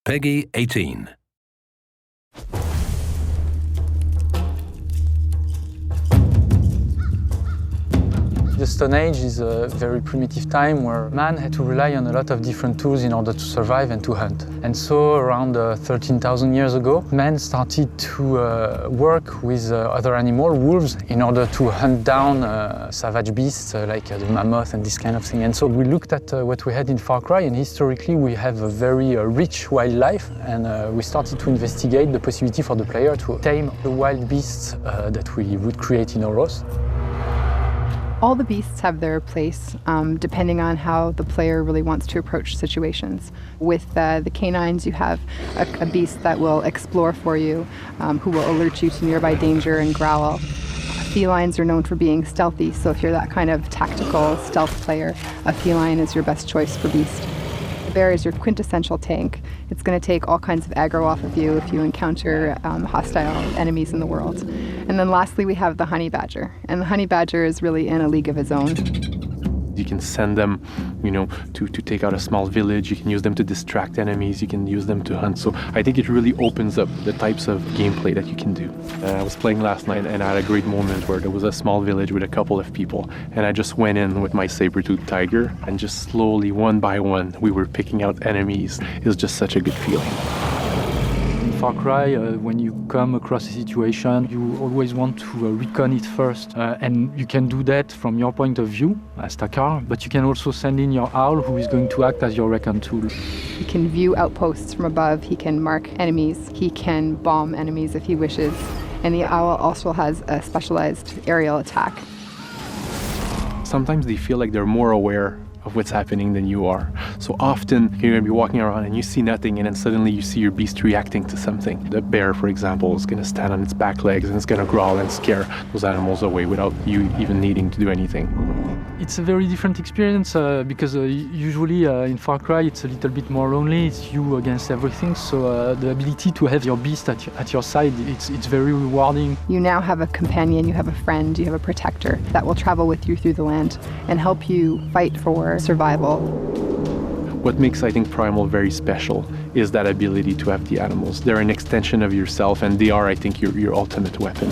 Peggy 18. The Stone Age is a very primitive time where man had to rely on a lot of different tools in order to survive and to hunt. And so around 13,000 years ago, man started to work with other animals, wolves, in order to hunt down savage beasts like the mammoth and this kind of thing. And so we looked at what we had in Far Cry, and historically we have a very rich wildlife, and we started to investigate the possibility for the player to tame the wild beasts that we would create in Oros. All the beasts have their place, depending on how the player really wants to approach situations. With the canines, you have a beast that will explore for you, who will alert you to nearby danger and growl. Felines are known for being stealthy, so if you're that kind of tactical stealth player, a feline is your best choice for beast. The bear is your quintessential tank. It's going to take all kinds of aggro off of you if you encounter hostile enemies in the world. And then lastly, we have the honey badger. And the honey badger is really in a league of his own. You can send them, to take out a small village. You can use them to distract enemies. You can use them to hunt. So I think it really opens up the types of gameplay that you can do. I was playing last night and I had a great moment where there was a small village with a couple of people. And I just went in with my saber-toothed tiger and just slowly, one by one, we were picking out enemies. It was just such a good feeling. In Far Cry, when you come across a situation, you always want to recon it first. And you can do that from your point of view as Takar, but you can also send in your owl, who is going to act as your recon tool. He can view outposts from above, he can mark enemies, he can bomb enemies if he wishes, and the owl also has a specialized aerial attack. Sometimes they feel like they're more aware of what's happening than you are. So often you're going to be walking around and you see nothing, and then suddenly you see your beast reacting to something. The bear, for example, is going to stand on its back legs and it's going to growl and scare those animals away without you even needing to do anything. It's a very different experience because usually in Far Cry it's a little bit more lonely. It's you against everything. So the ability to have your beast at your side, it's very rewarding. You now have a companion, you have a friend, you have a protector that will travel with you through the land and help you fight for survival. What makes, I think, Primal very special is that ability to have the animals. They're an extension of yourself, and they are, I think, your ultimate weapon.